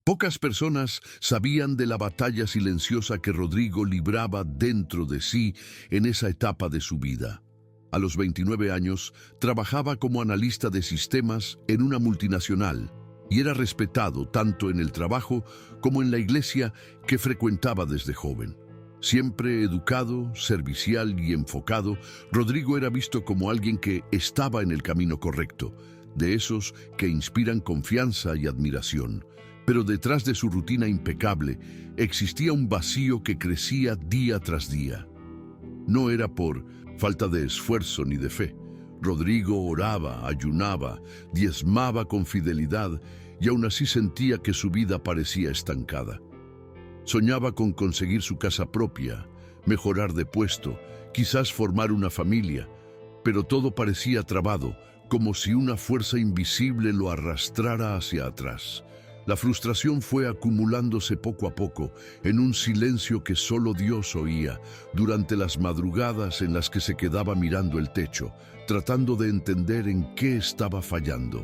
Pocas personas sabían de la batalla silenciosa que Rodrigo libraba dentro de sí en esa etapa de su vida. A los 29 años, trabajaba como analista de sistemas en una multinacional y era respetado tanto en el trabajo como en la iglesia que frecuentaba desde joven. Siempre educado, servicial y enfocado, Rodrigo era visto como alguien que estaba en el camino correcto, de esos que inspiran confianza y admiración. Pero detrás de su rutina impecable existía un vacío que crecía día tras día. No era por falta de esfuerzo ni de fe. Rodrigo oraba, ayunaba, diezmaba con fidelidad y aún así sentía que su vida parecía estancada. Soñaba con conseguir su casa propia, mejorar de puesto, quizás formar una familia, pero todo parecía trabado, como si una fuerza invisible lo arrastrara hacia atrás. La frustración fue acumulándose poco a poco, en un silencio que solo Dios oía, durante las madrugadas en las que se quedaba mirando el techo, tratando de entender en qué estaba fallando.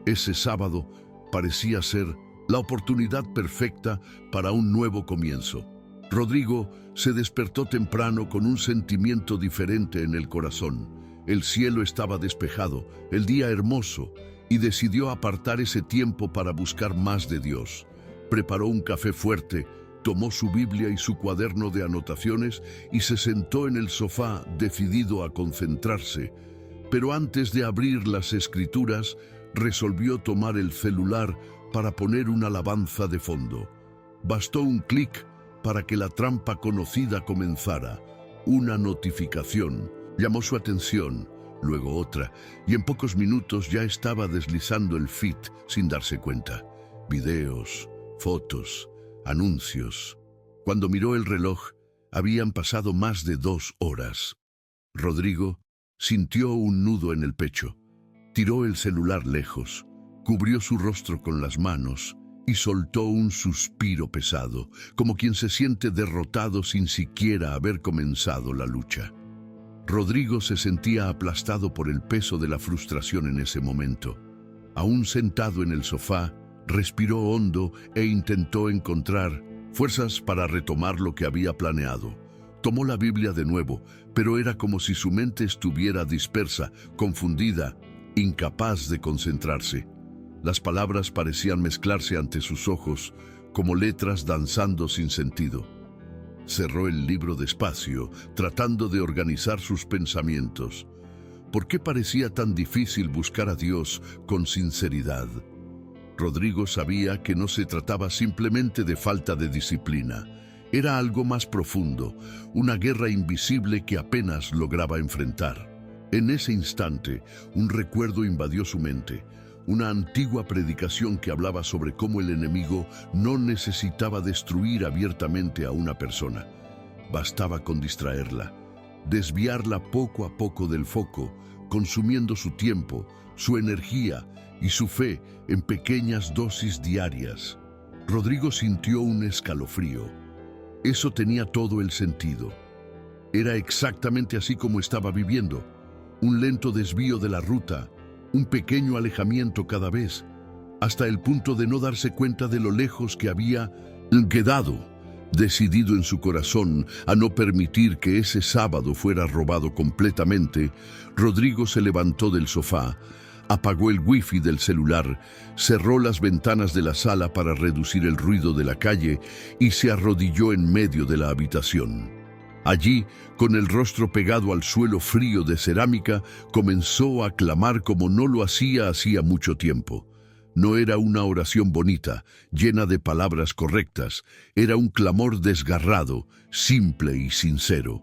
Ese sábado parecía ser la oportunidad perfecta para un nuevo comienzo. Rodrigo se despertó temprano con un sentimiento diferente en el corazón. El cielo estaba despejado, el día hermoso, y decidió apartar ese tiempo para buscar más de Dios. Preparó un café fuerte, tomó su Biblia y su cuaderno de anotaciones y se sentó en el sofá decidido a concentrarse. Pero antes de abrir las escrituras, resolvió tomar el celular para poner una alabanza de fondo. Bastó un clic para que la trampa conocida comenzara. Una notificación llamó su atención, luego otra, y en pocos minutos ya estaba deslizando el feed sin darse cuenta. Videos, fotos, anuncios. Cuando miró el reloj, habían pasado más de 2 horas. Rodrigo sintió un nudo en el pecho. Tiró el celular lejos, cubrió su rostro con las manos y soltó un suspiro pesado, como quien se siente derrotado sin siquiera haber comenzado la lucha. Rodrigo se sentía aplastado por el peso de la frustración en ese momento. Aún sentado en el sofá, respiró hondo e intentó encontrar fuerzas para retomar lo que había planeado. Tomó la Biblia de nuevo, pero era como si su mente estuviera dispersa, confundida, incapaz de concentrarse. Las palabras parecían mezclarse ante sus ojos, como letras danzando sin sentido. Cerró el libro despacio, tratando de organizar sus pensamientos. ¿Por qué parecía tan difícil buscar a Dios con sinceridad? Rodrigo sabía que no se trataba simplemente de falta de disciplina. Era algo más profundo, una guerra invisible que apenas lograba enfrentar. En ese instante, un recuerdo invadió su mente. Una antigua predicación que hablaba sobre cómo el enemigo no necesitaba destruir abiertamente a una persona. Bastaba con distraerla, desviarla poco a poco del foco, consumiendo su tiempo, su energía y su fe en pequeñas dosis diarias. Rodrigo sintió un escalofrío. Eso tenía todo el sentido. Era exactamente así como estaba viviendo. Un lento desvío de la ruta, un pequeño alejamiento cada vez, hasta el punto de no darse cuenta de lo lejos que había quedado, decidido en su corazón a no permitir que ese sábado fuera robado completamente. Rodrigo se levantó del sofá, apagó el wifi del celular, cerró las ventanas de la sala para reducir el ruido de la calle y se arrodilló en medio de la habitación. Allí, con el rostro pegado al suelo frío de cerámica, comenzó a clamar como no lo hacía mucho tiempo. No era una oración bonita, llena de palabras correctas, era un clamor desgarrado, simple y sincero.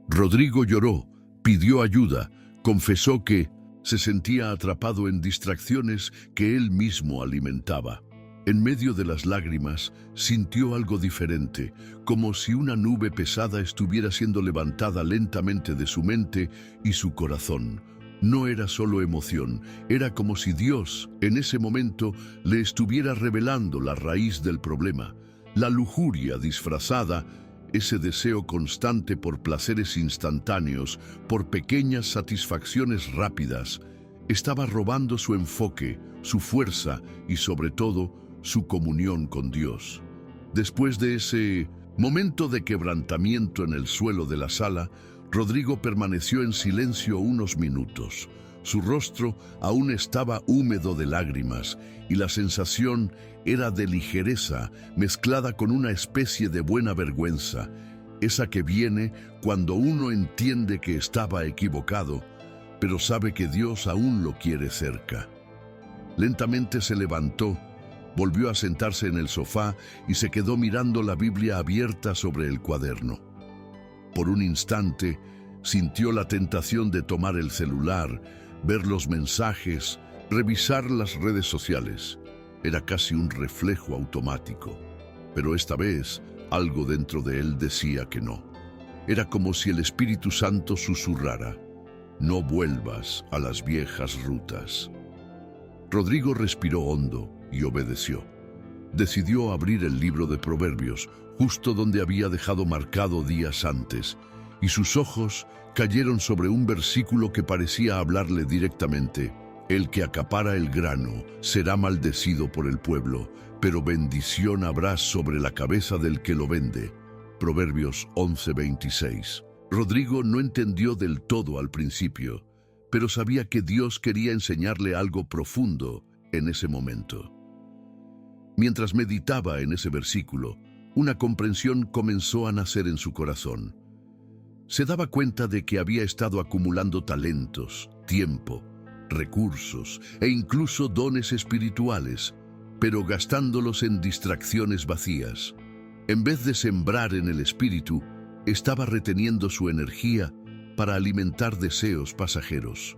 Rodrigo lloró, pidió ayuda, confesó que se sentía atrapado en distracciones que él mismo alimentaba. En medio de las lágrimas, sintió algo diferente, como si una nube pesada estuviera siendo levantada lentamente de su mente y su corazón. No era solo emoción, era como si Dios, en ese momento, le estuviera revelando la raíz del problema. La lujuria disfrazada, ese deseo constante por placeres instantáneos, por pequeñas satisfacciones rápidas, estaba robando su enfoque, su fuerza y, sobre todo, su comunión con Dios. Después de ese momento de quebrantamiento en el suelo de la sala, Rodrigo permaneció en silencio unos minutos. Su rostro aún estaba húmedo de lágrimas y la sensación era de ligereza mezclada con una especie de buena vergüenza, esa que viene cuando uno entiende que estaba equivocado, pero sabe que Dios aún lo quiere cerca. Lentamente se levantó, volvió a sentarse en el sofá y se quedó mirando la Biblia abierta sobre el cuaderno. Por un instante, sintió la tentación de tomar el celular, ver los mensajes, revisar las redes sociales. Era casi un reflejo automático, pero esta vez algo dentro de él decía que no. Era como si el Espíritu Santo susurrara: no vuelvas a las viejas rutas. Rodrigo respiró hondo y obedeció. Decidió abrir el libro de Proverbios, justo donde había dejado marcado días antes, y sus ojos cayeron sobre un versículo que parecía hablarle directamente. El que acapara el grano será maldecido por el pueblo, pero bendición habrá sobre la cabeza del que lo vende. Proverbios 11:26. Rodrigo no entendió del todo al principio, pero sabía que Dios quería enseñarle algo profundo en ese momento. Mientras meditaba en ese versículo, una comprensión comenzó a nacer en su corazón. Se daba cuenta de que había estado acumulando talentos, tiempo, recursos e incluso dones espirituales, pero gastándolos en distracciones vacías. En vez de sembrar en el espíritu, estaba reteniendo su energía para alimentar deseos pasajeros.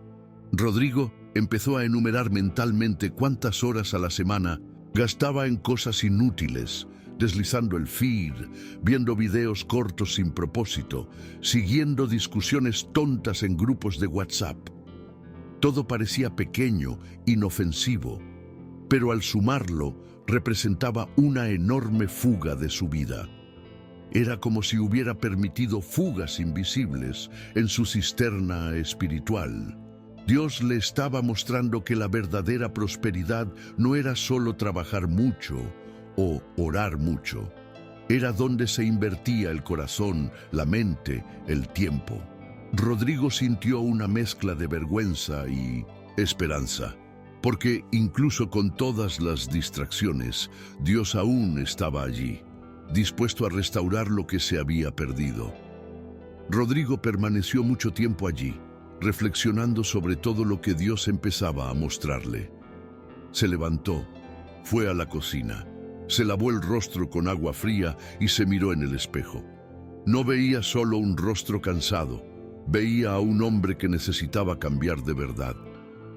Rodrigo empezó a enumerar mentalmente cuántas horas a la semana gastaba en cosas inútiles, deslizando el feed, viendo videos cortos sin propósito, siguiendo discusiones tontas en grupos de WhatsApp. Todo parecía pequeño, inofensivo, pero al sumarlo representaba una enorme fuga de su vida. Era como si hubiera permitido fugas invisibles en su cisterna espiritual. Dios le estaba mostrando que la verdadera prosperidad no era solo trabajar mucho o orar mucho. Era donde se invertía el corazón, la mente, el tiempo. Rodrigo sintió una mezcla de vergüenza y esperanza, porque incluso con todas las distracciones, Dios aún estaba allí, dispuesto a restaurar lo que se había perdido. Rodrigo permaneció mucho tiempo allí, reflexionando sobre todo lo que Dios empezaba a mostrarle. Se levantó, fue a la cocina, se lavó el rostro con agua fría y se miró en el espejo. No veía solo un rostro cansado, veía a un hombre que necesitaba cambiar de verdad.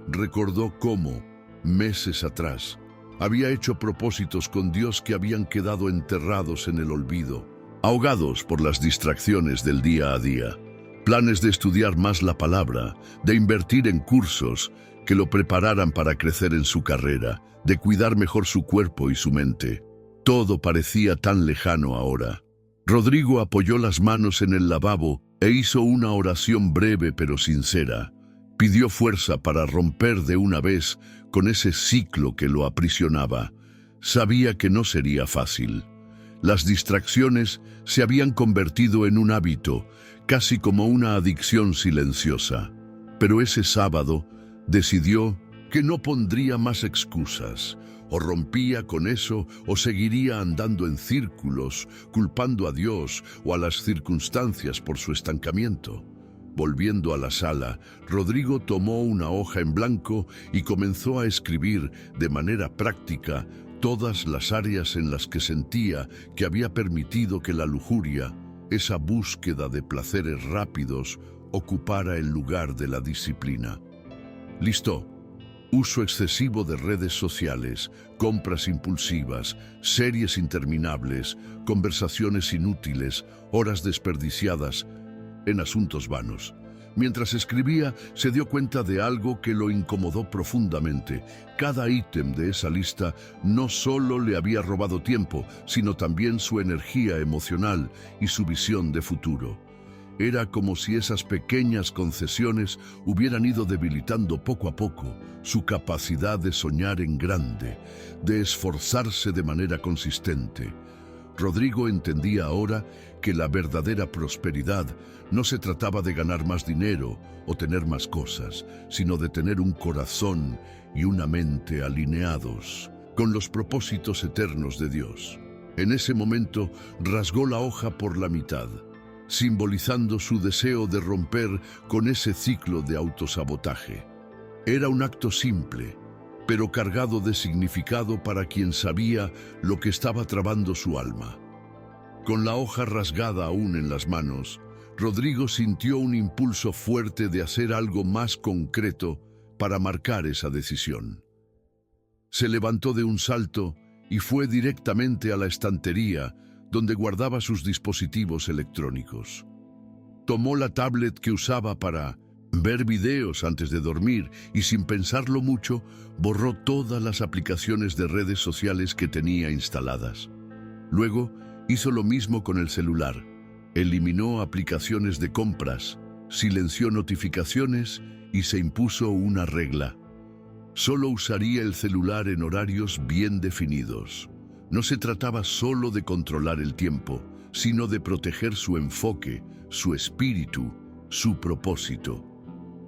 Recordó cómo, meses atrás, había hecho propósitos con Dios que habían quedado enterrados en el olvido, ahogados por las distracciones del día a día. Planes de estudiar más la palabra, de invertir en cursos que lo prepararan para crecer en su carrera, de cuidar mejor su cuerpo y su mente. Todo parecía tan lejano ahora. Rodrigo apoyó las manos en el lavabo e hizo una oración breve pero sincera. Pidió fuerza para romper de una vez con ese ciclo que lo aprisionaba. Sabía que no sería fácil. Las distracciones se habían convertido en un hábito, casi como una adicción silenciosa. Pero ese sábado decidió que no pondría más excusas. O rompía con eso o seguiría andando en círculos, culpando a Dios o a las circunstancias por su estancamiento. Volviendo a la sala, Rodrigo tomó una hoja en blanco y comenzó a escribir de manera práctica todas las áreas en las que sentía que había permitido que la lujuria, esa búsqueda de placeres rápidos, ocupara el lugar de la disciplina. Listo. Uso excesivo de redes sociales, compras impulsivas, series interminables, conversaciones inútiles, horas desperdiciadas en asuntos vanos. Mientras escribía, se dio cuenta de algo que lo incomodó profundamente. Cada ítem de esa lista no solo le había robado tiempo, sino también su energía emocional y su visión de futuro. Era como si esas pequeñas concesiones hubieran ido debilitando poco a poco su capacidad de soñar en grande, de esforzarse de manera consistente. Rodrigo entendía ahora que la verdadera prosperidad no se trataba de ganar más dinero o tener más cosas, sino de tener un corazón y una mente alineados con los propósitos eternos de Dios. En ese momento rasgó la hoja por la mitad, simbolizando su deseo de romper con ese ciclo de autosabotaje. Era un acto simple, pero cargado de significado para quien sabía lo que estaba trabando su alma. Con la hoja rasgada aún en las manos, Rodrigo sintió un impulso fuerte de hacer algo más concreto para marcar esa decisión. Se levantó de un salto y fue directamente a la estantería donde guardaba sus dispositivos electrónicos. Tomó la tablet que usaba para ver videos antes de dormir y, sin pensarlo mucho, borró todas las aplicaciones de redes sociales que tenía instaladas. Luego hizo lo mismo con el celular. Eliminó aplicaciones de compras, silenció notificaciones y se impuso una regla: solo usaría el celular en horarios bien definidos. No se trataba solo de controlar el tiempo, sino de proteger su enfoque, su espíritu, su propósito.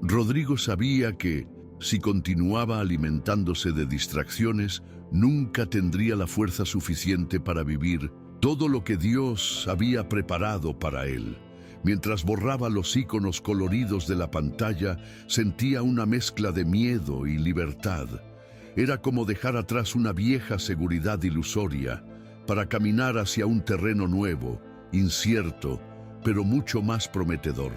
Rodrigo sabía que, si continuaba alimentándose de distracciones, nunca tendría la fuerza suficiente para vivir todo lo que Dios había preparado para él. Mientras borraba los iconos coloridos de la pantalla, sentía una mezcla de miedo y libertad. Era como dejar atrás una vieja seguridad ilusoria para caminar hacia un terreno nuevo, incierto, pero mucho más prometedor.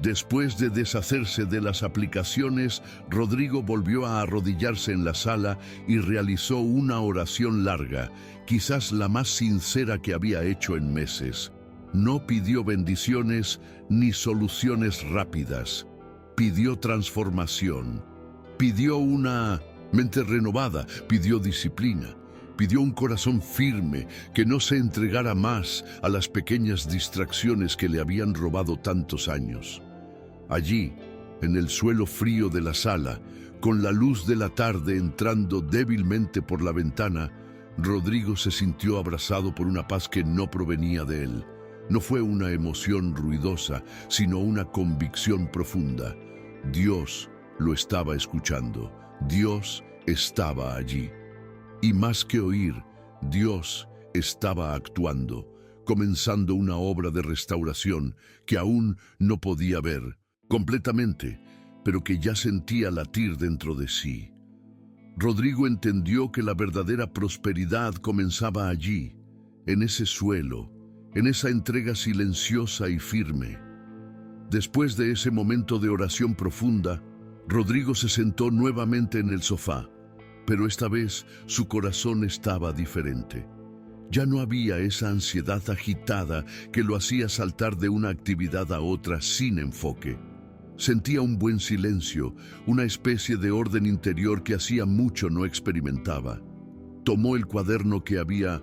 Después de deshacerse de las aplicaciones, Rodrigo volvió a arrodillarse en la sala y realizó una oración larga, quizás la más sincera que había hecho en meses. No pidió bendiciones ni soluciones rápidas. Pidió transformación. Pidió una mente renovada. Pidió disciplina. Pidió un corazón firme que no se entregara más a las pequeñas distracciones que le habían robado tantos años. Allí, en el suelo frío de la sala, con la luz de la tarde entrando débilmente por la ventana, Rodrigo se sintió abrazado por una paz que no provenía de él. No fue una emoción ruidosa, sino una convicción profunda. Dios lo estaba escuchando. Dios estaba allí. Y más que oír, Dios estaba actuando, comenzando una obra de restauración que aún no podía ver completamente, pero que ya sentía latir dentro de sí. Rodrigo entendió que la verdadera prosperidad comenzaba allí, en ese suelo, en esa entrega silenciosa y firme. Después de ese momento de oración profunda, Rodrigo se sentó nuevamente en el sofá, pero esta vez su corazón estaba diferente. Ya no había esa ansiedad agitada que lo hacía saltar de una actividad a otra sin enfoque. Sentía un buen silencio, una especie de orden interior que hacía mucho no experimentaba. Tomó el cuaderno que había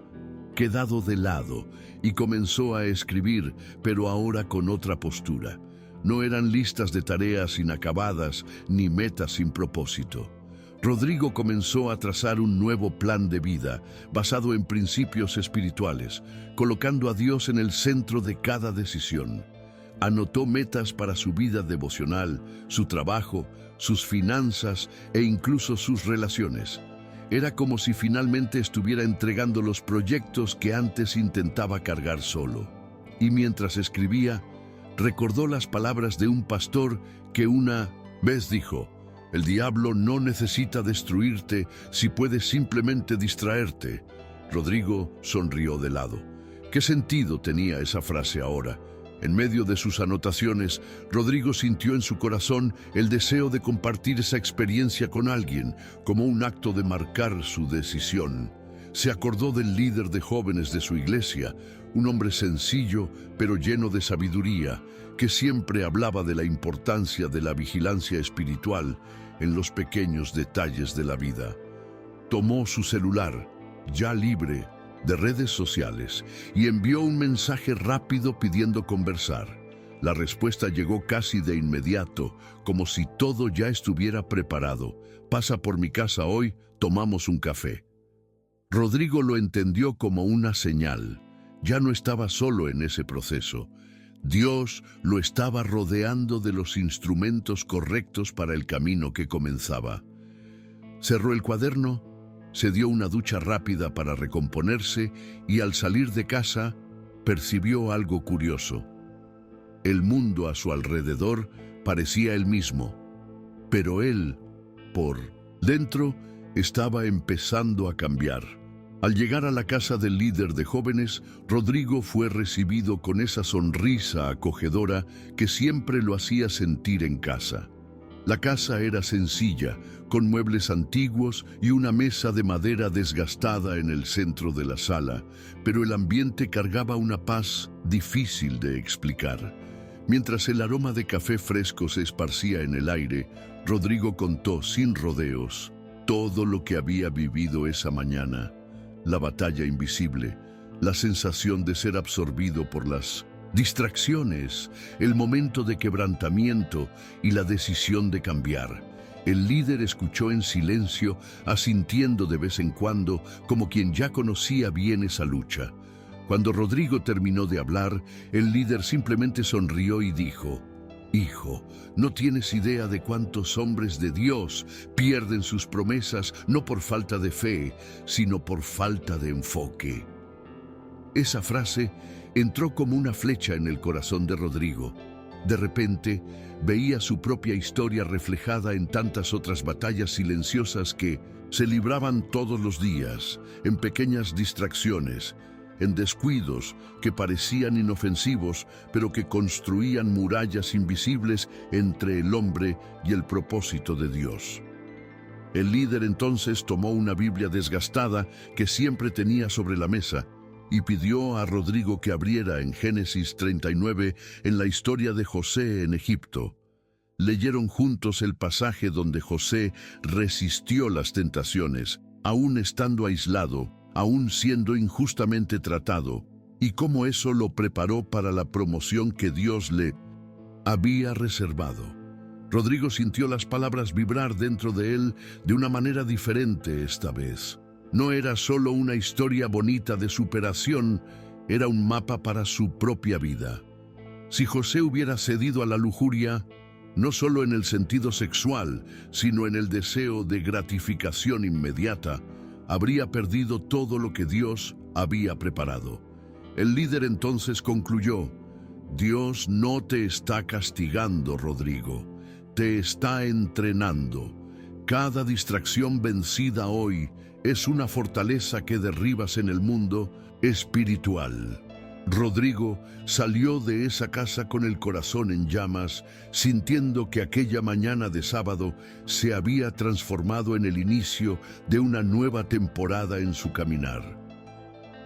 quedado de lado y comenzó a escribir, pero ahora con otra postura. No eran listas de tareas inacabadas ni metas sin propósito. Rodrigo comenzó a trazar un nuevo plan de vida, basado en principios espirituales, colocando a Dios en el centro de cada decisión. Anotó metas para su vida devocional, su trabajo, sus finanzas e incluso sus relaciones. Era como si finalmente estuviera entregando los proyectos que antes intentaba cargar solo. Y mientras escribía, recordó las palabras de un pastor que una vez dijo: «El diablo no necesita destruirte si puedes simplemente distraerte». Rodrigo sonrió de lado. ¿Qué sentido tenía esa frase ahora? En medio de sus anotaciones, Rodrigo sintió en su corazón el deseo de compartir esa experiencia con alguien, como un acto de marcar su decisión. Se acordó del líder de jóvenes de su iglesia, un hombre sencillo pero lleno de sabiduría, que siempre hablaba de la importancia de la vigilancia espiritual en los pequeños detalles de la vida. Tomó su celular, ya libre de redes sociales, y envió un mensaje rápido pidiendo conversar. La respuesta llegó casi de inmediato, como si todo ya estuviera preparado. Pasa por mi casa hoy, tomamos un café. Rodrigo lo entendió como una señal. Ya no estaba solo en ese proceso. Dios lo estaba rodeando de los instrumentos correctos para el camino que comenzaba. Cerró el cuaderno, se dio una ducha rápida para recomponerse y al salir de casa percibió algo curioso. El mundo a su alrededor parecía el mismo, pero él, por dentro, estaba empezando a cambiar. Al llegar a la casa del líder de jóvenes, Rodrigo fue recibido con esa sonrisa acogedora que siempre lo hacía sentir en casa. La casa era sencilla, con muebles antiguos y una mesa de madera desgastada en el centro de la sala, pero el ambiente cargaba una paz difícil de explicar. Mientras el aroma de café fresco se esparcía en el aire, Rodrigo contó sin rodeos todo lo que había vivido esa mañana. La batalla invisible, la sensación de ser absorbido por las distracciones, el momento de quebrantamiento y la decisión de cambiar. El líder escuchó en silencio, asintiendo de vez en cuando, como quien ya conocía bien esa lucha. Cuando Rodrigo terminó de hablar, el líder simplemente sonrió y dijo: «Hijo, no tienes idea de cuántos hombres de Dios pierden sus promesas no por falta de fe, sino por falta de enfoque». Esa frase entró como una flecha en el corazón de Rodrigo. De repente, veía su propia historia reflejada en tantas otras batallas silenciosas que se libraban todos los días, en pequeñas distracciones, en descuidos que parecían inofensivos, pero que construían murallas invisibles entre el hombre y el propósito de Dios. El líder entonces tomó una Biblia desgastada que siempre tenía sobre la mesa y pidió a Rodrigo que abriera en Génesis 39 en la historia de José en Egipto. Leyeron juntos el pasaje donde José resistió las tentaciones, aún estando aislado, aún siendo injustamente tratado, y cómo eso lo preparó para la promoción que Dios le había reservado. Rodrigo sintió las palabras vibrar dentro de él de una manera diferente esta vez. No era solo una historia bonita de superación, era un mapa para su propia vida. Si José hubiera cedido a la lujuria, no solo en el sentido sexual, sino en el deseo de gratificación inmediata, habría perdido todo lo que Dios había preparado. El líder entonces concluyó: «Dios no te está castigando, Rodrigo, te está entrenando. Cada distracción vencida hoy es una fortaleza que derribas en el mundo espiritual». Rodrigo salió de esa casa con el corazón en llamas, sintiendo que aquella mañana de sábado se había transformado en el inicio de una nueva temporada en su caminar.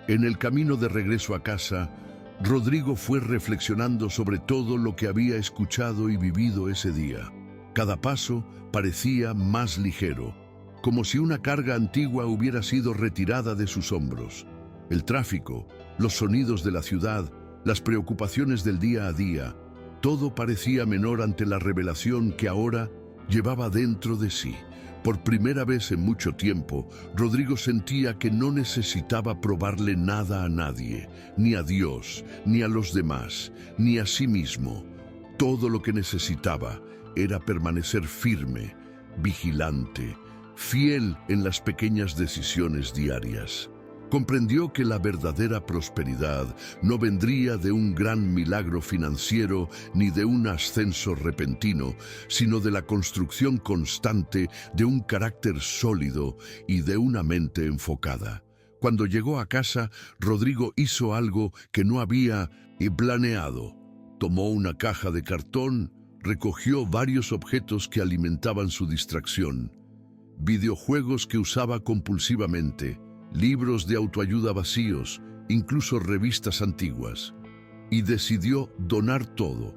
En el camino de regreso a casa, Rodrigo fue reflexionando sobre todo lo que había escuchado y vivido ese día. Cada paso parecía más ligero, como si una carga antigua hubiera sido retirada de sus hombros. El tráfico, los sonidos de la ciudad, las preocupaciones del día a día, todo parecía menor ante la revelación que ahora llevaba dentro de sí. Por primera vez en mucho tiempo, Rodrigo sentía que no necesitaba probarle nada a nadie, ni a Dios, ni a los demás, ni a sí mismo. Todo lo que necesitaba era permanecer firme, vigilante, fiel en las pequeñas decisiones diarias. Comprendió que la verdadera prosperidad no vendría de un gran milagro financiero ni de un ascenso repentino, sino de la construcción constante de un carácter sólido y de una mente enfocada. Cuando llegó a casa, Rodrigo hizo algo que no había planeado. Tomó una caja de cartón, recogió varios objetos que alimentaban su distracción. Videojuegos que usaba compulsivamente, libros de autoayuda vacíos, incluso revistas antiguas, y decidió donar todo.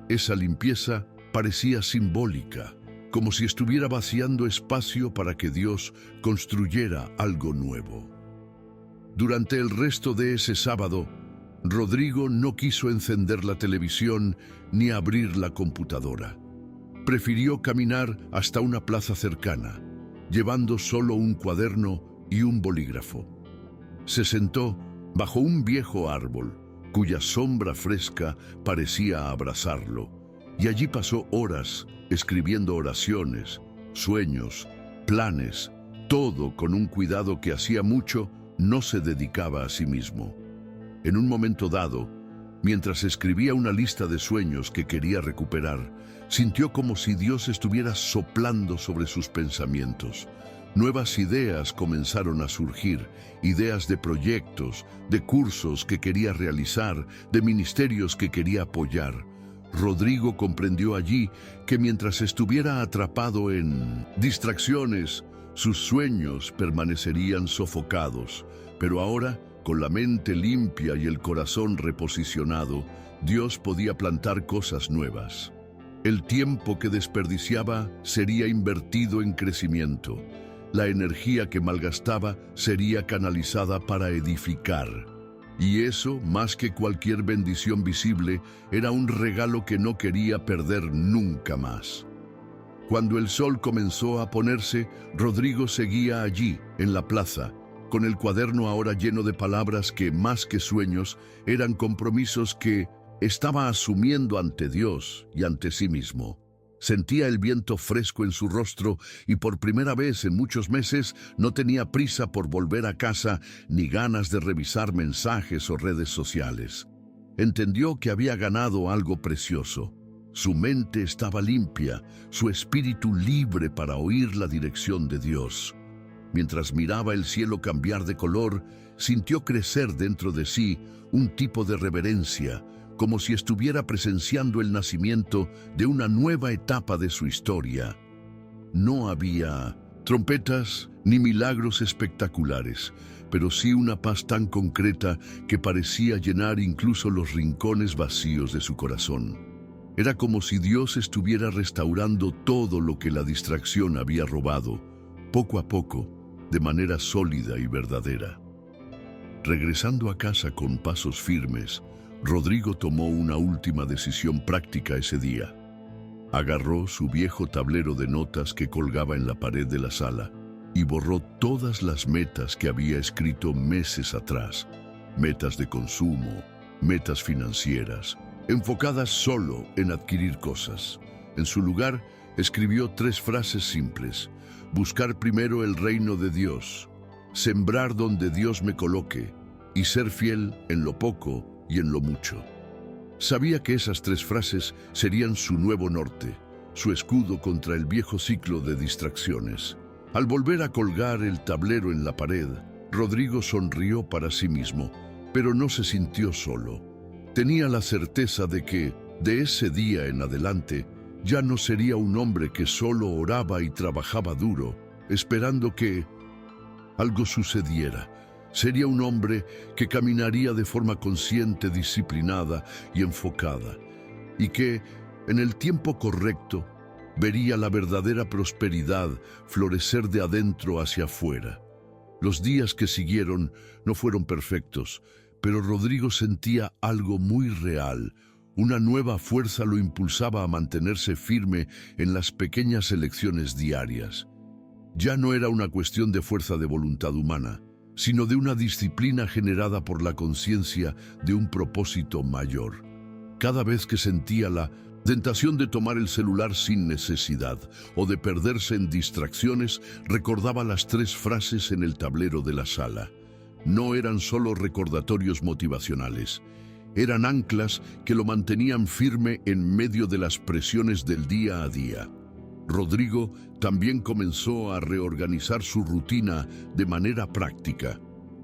Esa limpieza parecía simbólica, como si estuviera vaciando espacio para que Dios construyera algo nuevo. Durante el resto de ese sábado, Rodrigo no quiso encender la televisión ni abrir la computadora. Prefirió caminar hasta una plaza cercana, llevando solo un cuaderno y un bolígrafo. Se sentó bajo un viejo árbol, cuya sombra fresca parecía abrazarlo, y allí pasó horas escribiendo oraciones, sueños, planes, todo con un cuidado que hacía mucho no se dedicaba a sí mismo. En un momento dado, mientras escribía una lista de sueños que quería recuperar, sintió como si Dios estuviera soplando sobre sus pensamientos. Nuevas ideas comenzaron a surgir, ideas de proyectos, de cursos que quería realizar, de ministerios que quería apoyar. Rodrigo comprendió allí que mientras estuviera atrapado en distracciones, sus sueños permanecerían sofocados, pero ahora, con la mente limpia y el corazón reposicionado, Dios podía plantar cosas nuevas. El tiempo que desperdiciaba sería invertido en crecimiento. La energía que malgastaba sería canalizada para edificar. Y eso, más que cualquier bendición visible, era un regalo que no quería perder nunca más. Cuando el sol comenzó a ponerse, Rodrigo seguía allí, en la plaza, con el cuaderno ahora lleno de palabras que, más que sueños, eran compromisos que estaba asumiendo ante Dios y ante sí mismo. Sentía el viento fresco en su rostro y por primera vez en muchos meses no tenía prisa por volver a casa ni ganas de revisar mensajes o redes sociales. Entendió que había ganado algo precioso. Su mente estaba limpia, su espíritu libre para oír la dirección de Dios. Mientras miraba el cielo cambiar de color, sintió crecer dentro de sí un tipo de reverencia, como si estuviera presenciando el nacimiento de una nueva etapa de su historia. No había trompetas ni milagros espectaculares, pero sí una paz tan concreta que parecía llenar incluso los rincones vacíos de su corazón. Era como si Dios estuviera restaurando todo lo que la distracción había robado, poco a poco, de manera sólida y verdadera. Regresando a casa con pasos firmes, Rodrigo tomó una última decisión práctica ese día. Agarró su viejo tablero de notas que colgaba en la pared de la sala y borró todas las metas que había escrito meses atrás. Metas de consumo, metas financieras, enfocadas solo en adquirir cosas. En su lugar, escribió 3 frases simples: buscar primero el reino de Dios, sembrar donde Dios me coloque y ser fiel en lo poco y en lo mucho. Sabía que esas 3 frases serían su nuevo norte, su escudo contra el viejo ciclo de distracciones. Al volver a colgar el tablero en la pared, Rodrigo sonrió para sí mismo, pero no se sintió solo. Tenía la certeza de que, de ese día en adelante, ya no sería un hombre que solo oraba y trabajaba duro, esperando que algo sucediera. Sería un hombre que caminaría de forma consciente, disciplinada y enfocada, y que, en el tiempo correcto, vería la verdadera prosperidad florecer de adentro hacia afuera. Los días que siguieron no fueron perfectos, pero Rodrigo sentía algo muy real. Una nueva fuerza lo impulsaba a mantenerse firme en las pequeñas elecciones diarias. Ya no era una cuestión de fuerza de voluntad humana, sino de una disciplina generada por la conciencia de un propósito mayor. Cada vez que sentía la tentación de tomar el celular sin necesidad o de perderse en distracciones, recordaba las 3 frases en el tablero de la sala. No eran solo recordatorios motivacionales, eran anclas que lo mantenían firme en medio de las presiones del día a día. Rodrigo también comenzó a reorganizar su rutina de manera práctica.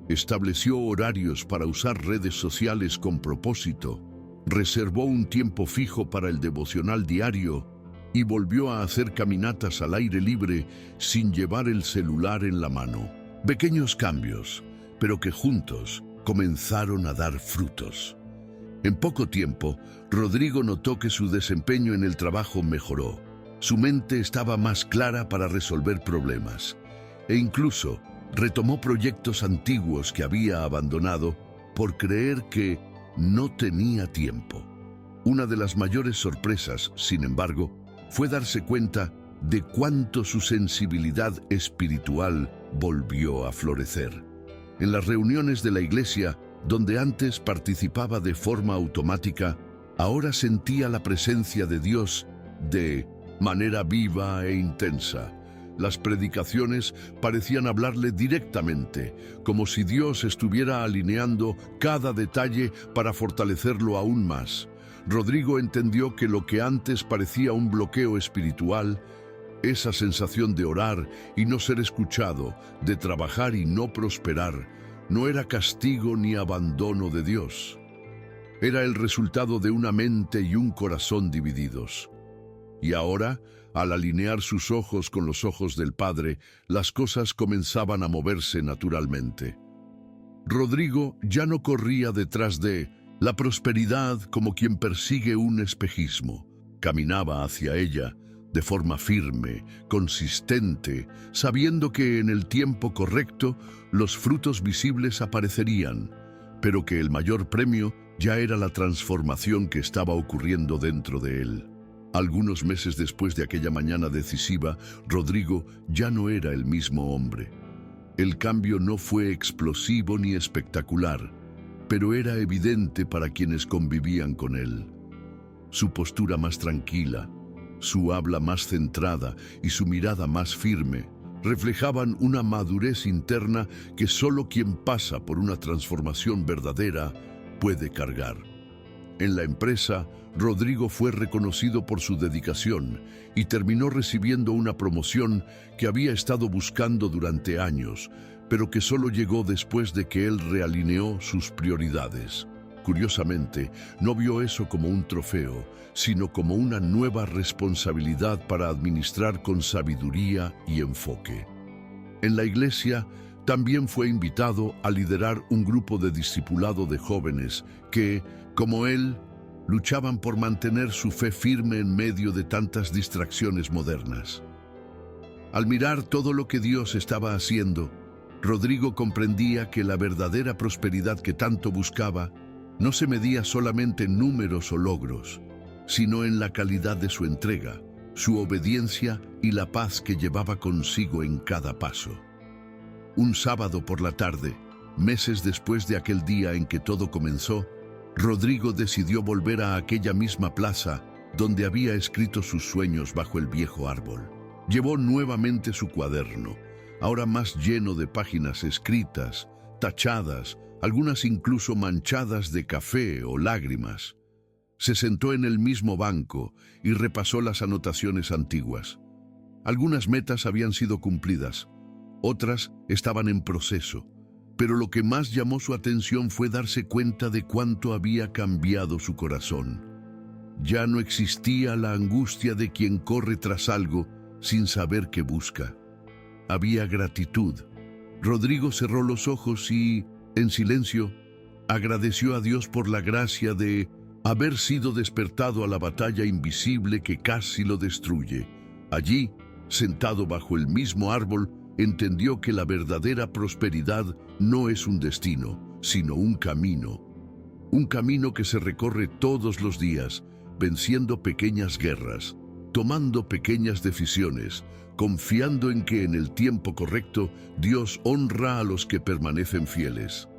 Estableció horarios para usar redes sociales con propósito, reservó un tiempo fijo para el devocional diario y volvió a hacer caminatas al aire libre sin llevar el celular en la mano. Pequeños cambios, pero que juntos comenzaron a dar frutos. En poco tiempo, Rodrigo notó que su desempeño en el trabajo mejoró. Su mente estaba más clara para resolver problemas e incluso retomó proyectos antiguos que había abandonado por creer que no tenía tiempo. Una de las mayores sorpresas, sin embargo, fue darse cuenta de cuánto su sensibilidad espiritual volvió a florecer. En las reuniones de la iglesia, donde antes participaba de forma automática, ahora sentía la presencia de Dios de manera viva e intensa. Las predicaciones parecían hablarle directamente, como si Dios estuviera alineando cada detalle para fortalecerlo aún más. Rodrigo entendió que lo que antes parecía un bloqueo espiritual, esa sensación de orar y no ser escuchado, de trabajar y no prosperar, no era castigo ni abandono de Dios. Era el resultado de una mente y un corazón divididos. Y ahora, al alinear sus ojos con los ojos del Padre, las cosas comenzaban a moverse naturalmente. Rodrigo ya no corría detrás de la prosperidad como quien persigue un espejismo. Caminaba hacia ella de forma firme, consistente, sabiendo que en el tiempo correcto los frutos visibles aparecerían, pero que el mayor premio ya era la transformación que estaba ocurriendo dentro de él. Algunos meses después de aquella mañana decisiva, Rodrigo ya no era el mismo hombre. El cambio no fue explosivo ni espectacular, pero era evidente para quienes convivían con él. Su postura más tranquila, su habla más centrada y su mirada más firme reflejaban una madurez interna que solo quien pasa por una transformación verdadera puede cargar. En la empresa, Rodrigo fue reconocido por su dedicación y terminó recibiendo una promoción que había estado buscando durante años, pero que solo llegó después de que él realineó sus prioridades. Curiosamente, no vio eso como un trofeo, sino como una nueva responsabilidad para administrar con sabiduría y enfoque. En la iglesia, también fue invitado a liderar un grupo de discipulado de jóvenes que, como él, luchaban por mantener su fe firme en medio de tantas distracciones modernas. Al mirar todo lo que Dios estaba haciendo, Rodrigo comprendía que la verdadera prosperidad que tanto buscaba no se medía solamente en números o logros, sino en la calidad de su entrega, su obediencia y la paz que llevaba consigo en cada paso. Un sábado por la tarde, meses después de aquel día en que todo comenzó, Rodrigo decidió volver a aquella misma plaza donde había escrito sus sueños bajo el viejo árbol. Llevó nuevamente su cuaderno, ahora más lleno de páginas escritas, tachadas, algunas incluso manchadas de café o lágrimas. Se sentó en el mismo banco y repasó las anotaciones antiguas. Algunas metas habían sido cumplidas, otras estaban en proceso, pero lo que más llamó su atención fue darse cuenta de cuánto había cambiado su corazón. Ya no existía la angustia de quien corre tras algo sin saber qué busca. Había gratitud. Rodrigo cerró los ojos y, en silencio, agradeció a Dios por la gracia de haber sido despertado a la batalla invisible que casi lo destruye. Allí, sentado bajo el mismo árbol, entendió que la verdadera prosperidad no es un destino, sino un camino. Un camino que se recorre todos los días, venciendo pequeñas guerras, tomando pequeñas decisiones, confiando en que en el tiempo correcto Dios honra a los que permanecen fieles.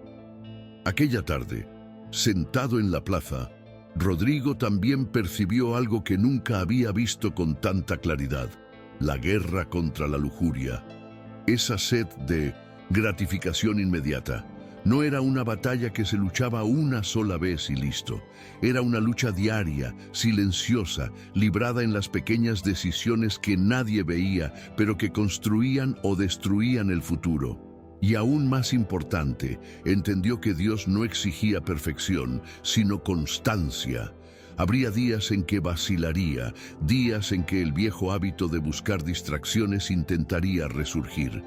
Aquella tarde, sentado en la plaza, Rodrigo también percibió algo que nunca había visto con tanta claridad: la guerra contra la lujuria. Esa sed de gratificación inmediata no era una batalla que se luchaba una sola vez y listo. Era una lucha diaria, silenciosa, librada en las pequeñas decisiones que nadie veía, pero que construían o destruían el futuro. Y aún más importante, entendió que Dios no exigía perfección, sino constancia. Habría días en que vacilaría, días en que el viejo hábito de buscar distracciones intentaría resurgir.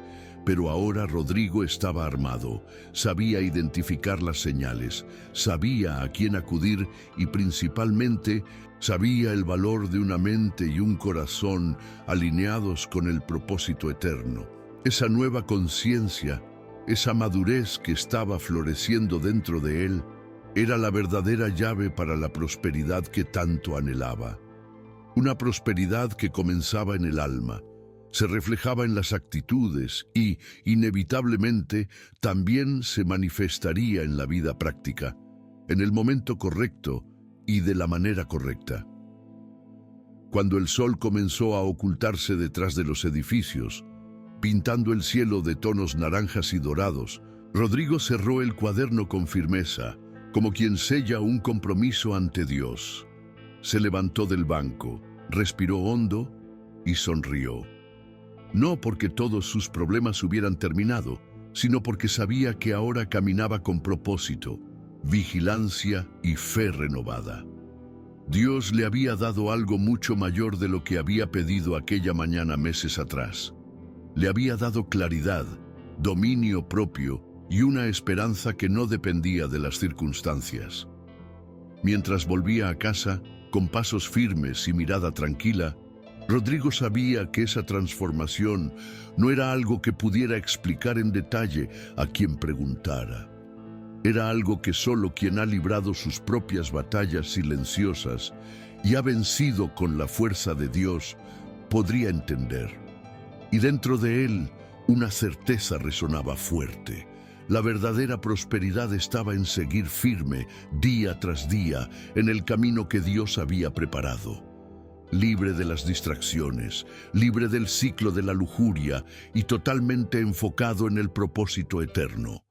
Pero ahora Rodrigo estaba armado, sabía identificar las señales, sabía a quién acudir y principalmente sabía el valor de una mente y un corazón alineados con el propósito eterno. Esa nueva conciencia, esa madurez que estaba floreciendo dentro de él, era la verdadera llave para la prosperidad que tanto anhelaba. Una prosperidad que comenzaba en el alma, se reflejaba en las actitudes y, inevitablemente, también se manifestaría en la vida práctica, en el momento correcto y de la manera correcta. Cuando el sol comenzó a ocultarse detrás de los edificios, pintando el cielo de tonos naranjas y dorados, Rodrigo cerró el cuaderno con firmeza, como quien sella un compromiso ante Dios. Se levantó del banco, respiró hondo y sonrió. No porque todos sus problemas hubieran terminado, sino porque sabía que ahora caminaba con propósito, vigilancia y fe renovada. Dios le había dado algo mucho mayor de lo que había pedido aquella mañana meses atrás. Le había dado claridad, dominio propio y una esperanza que no dependía de las circunstancias. Mientras volvía a casa, con pasos firmes y mirada tranquila, Rodrigo sabía que esa transformación no era algo que pudiera explicar en detalle a quien preguntara. Era algo que solo quien ha librado sus propias batallas silenciosas y ha vencido con la fuerza de Dios podría entender. Y dentro de él, una certeza resonaba fuerte. La verdadera prosperidad estaba en seguir firme, día tras día, en el camino que Dios había preparado. Libre de las distracciones, libre del ciclo de la lujuria y totalmente enfocado en el propósito eterno.